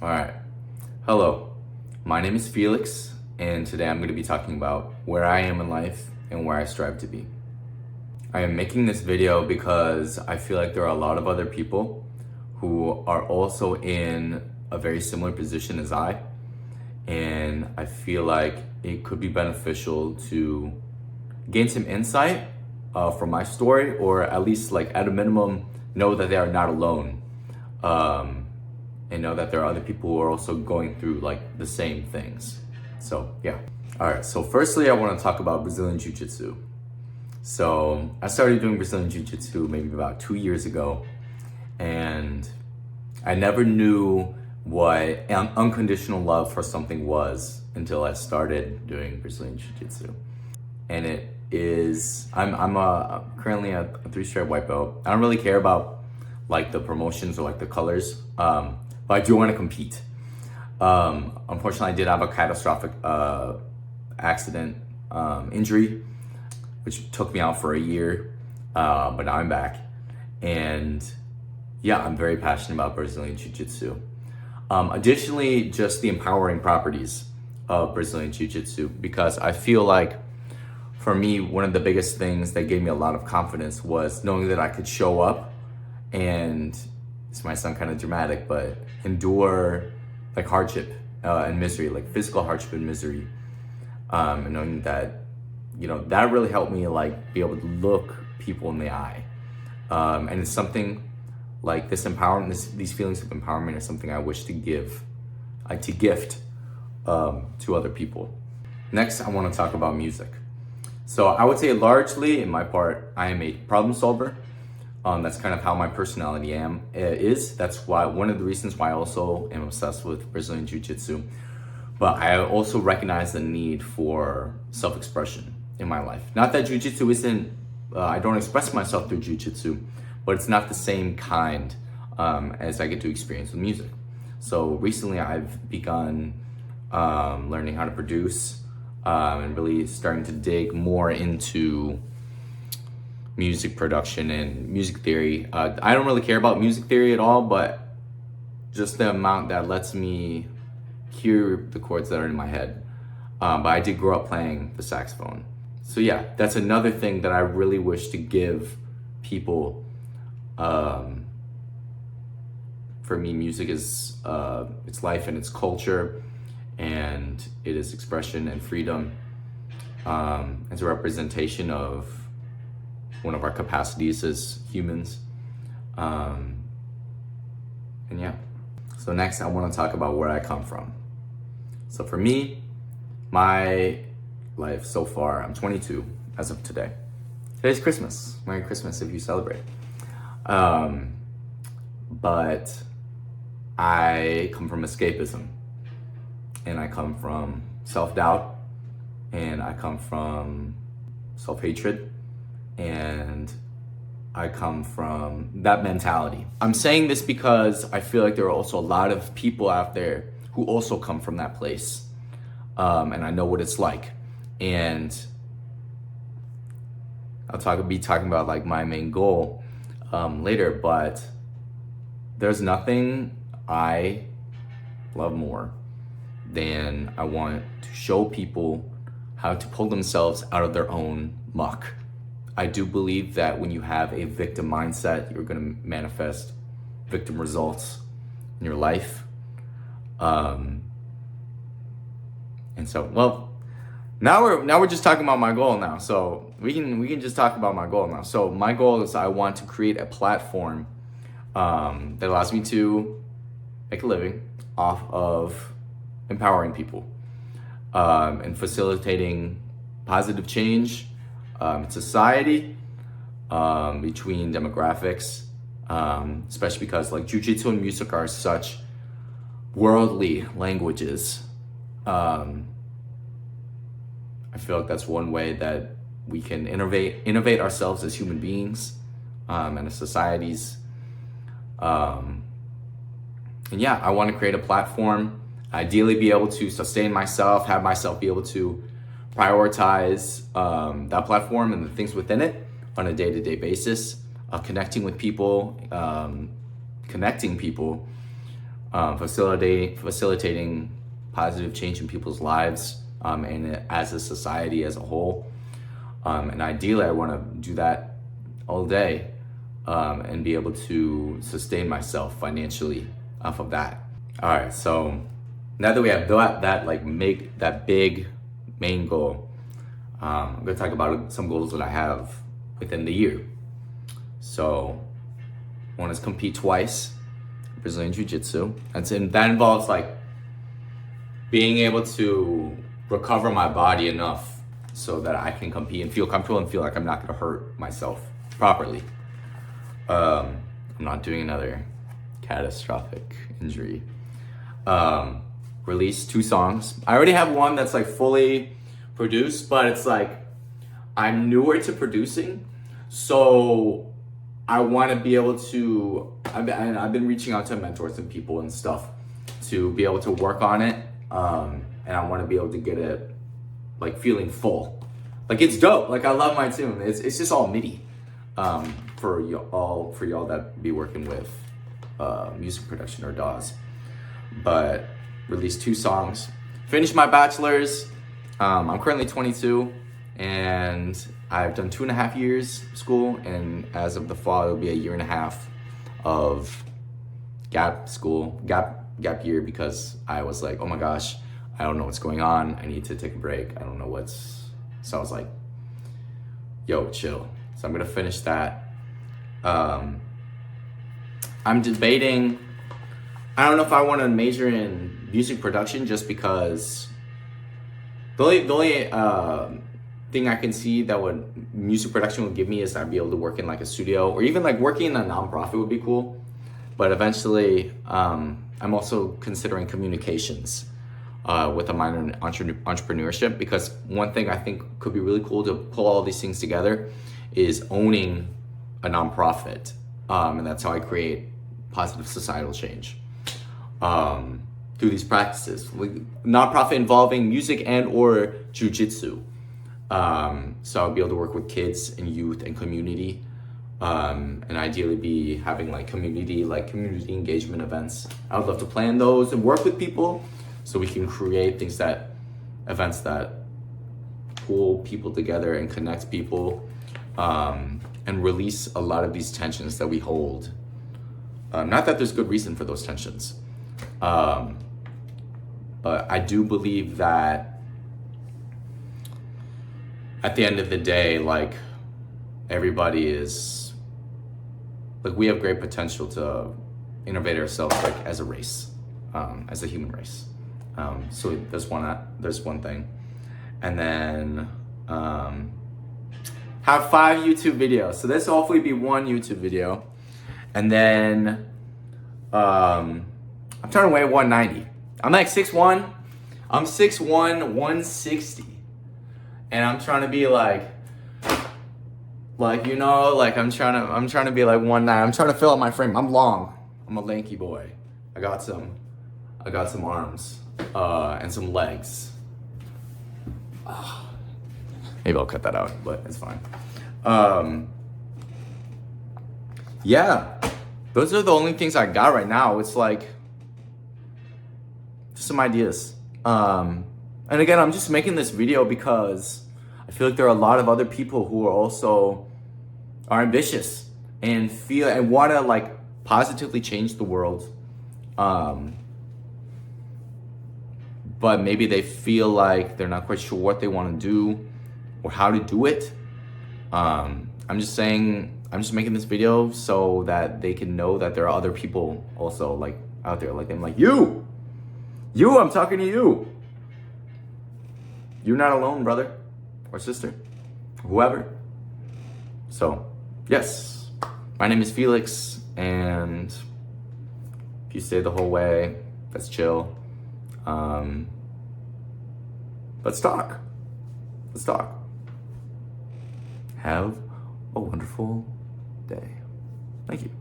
All right. Hello. My name is Felix, and today I'm going to be talking about where I am in life and where I strive to be. I am making this video because I feel like there are a lot of other people who are also in a very similar position as I, and I feel like it could be beneficial to gain some insight from my story, or at least, like, at a minimum, know that they are not alone. And know that there are other people who are also going through like the same things. So yeah. All right, so firstly, I want to talk about Brazilian Jiu-Jitsu. So I started doing Brazilian Jiu-Jitsu maybe about 2 years ago, and I never knew what unconditional love for something was until I started doing Brazilian Jiu-Jitsu. And it is, I'm currently a 3-stripe white belt. I don't really care about like the promotions or like the colors, but I do want to compete. Unfortunately, I did have a catastrophic accident, injury, which took me out for a year, but now I'm back. And yeah, I'm very passionate about Brazilian Jiu-Jitsu. Additionally, just the empowering properties of Brazilian Jiu-Jitsu, because I feel like for me, one of the biggest things that gave me a lot of confidence was knowing that I could show up and, this might sound kind of dramatic, but endure like hardship and misery, like physical hardship and misery. And knowing that, that really helped me like be able to look people in the eye. And it's something like this empowerment, these feelings of empowerment is something I wish to give, to gift to other people. Next, I want to talk about music. So I would say largely in my part, I am a problem solver. That's kind of how my personality is. That's why one of the reasons why I also am obsessed with Brazilian Jiu-Jitsu. But I also recognize the need for self-expression in my life. Not that Jiu-Jitsu isn't, I don't express myself through Jiu-Jitsu, but it's not the same kind as I get to experience with music. So recently I've begun learning how to produce and really starting to dig more into music production and music theory. I don't really care about music theory at all, but just the amount that lets me hear the chords that are in my head. But I did grow up playing the saxophone. So yeah, that's another thing that I really wish to give people. For me, music is it's life and it's culture, and it is expression and freedom. It's a representation of one of our capacities as humans. And yeah. So next I want to talk about where I come from. So for me, my life so far, I'm 22 as of today. Today's Christmas. Merry Christmas if you celebrate. But I come from escapism, and I come from self-doubt, and I come from self-hatred, and I come from that mentality. I'm saying this because I feel like there are also a lot of people out there who also come from that place. And I know what it's like. And I'll be talking about like my main goal later, but there's nothing I love more than I want to show people how to pull themselves out of their own muck. I do believe that when you have a victim mindset, you're going to manifest victim results in your life. And so, well, now we're just talking about my goal now. So we can just talk about my goal now. So my goal is I want to create a platform that allows me to make a living off of empowering people and facilitating positive change in society, between demographics, especially because like Jiu-Jitsu and music are such worldly languages. I feel like that's one way that we can innovate ourselves as human beings and as societies. And yeah, I want to create a platform, ideally be able to sustain myself, have myself be able to prioritize that platform and the things within it on a day-to-day basis, connecting with people, connecting people facilitating positive change in people's lives, and as a society as a whole. And ideally, I want to do that all day, and be able to sustain myself financially off of that. All right, so now that we have that like make that big main goal, I'm gonna talk about some goals that I have within the year. So, one is compete twice, Brazilian Jiu-Jitsu. That involves like being able to recover my body enough so that I can compete and feel comfortable and feel like I'm not gonna hurt myself properly. I'm not doing another catastrophic injury. Release 2 songs. I already have one that's like fully produced, but it's like I'm newer to producing, so I want to be able to. I've been reaching out to mentors and people and stuff to be able to work on it, and I want to be able to get it like feeling full. Like it's dope. Like I love my tune. It's just all MIDI. For y'all that be working with music production or DAWs. But released 2 songs. Finished my bachelor's. I'm currently 22, and I've done 2.5 years school, and as of the fall, it'll be a 1.5 years of gap year, because I was like, oh my gosh, I don't know what's going on. I need to take a break. I don't know so I was like, yo, chill. So I'm gonna finish that. I'm debating, I don't know if I want to major in music production, just because the only thing I can see that music production would give me is I'd be able to work in like a studio, or even like working in a nonprofit would be cool. But eventually, I'm also considering communications with a minor in entrepreneurship, because one thing I think could be really cool to pull all these things together is owning a nonprofit, and that's how I create positive societal change through these practices. Nonprofit involving music and or jiu-jitsu. So I'll be able to work with kids and youth and community, and ideally be having like community engagement events. I would love to plan those and work with people so we can create events that pull people together and connect people, and release a lot of these tensions that we hold. Not that there's good reason for those tensions, but I do believe that at the end of the day, like everybody is, like we have great potential to innovate ourselves, like as a race, as a human race. So there's one thing, and then have 5 YouTube videos. So this will hopefully be 1 YouTube video, and then I'm trying to weigh 190. I'm like 6'1". I'm 6'1", 160. And I'm trying to be like you know, like I'm trying to be like 190. I'm trying to fill out my frame. I'm long. I'm a lanky boy. I got some arms, and some legs. Maybe I'll cut that out, but it's fine. Yeah, those are the only things I got right now. It's like just some ideas. And again, I'm just making this video because I feel like there are a lot of other people who are ambitious and want to like positively change the world. But maybe they feel like they're not quite sure what they want to do or how to do it. I'm just making this video so that they can know that there are other people also like out there like them, like you, I'm talking to you. You're not alone, brother or sister, whoever. So, yes, my name is Felix, and if you stay the whole way, let's chill. Let's talk. Have a wonderful day. Thank you.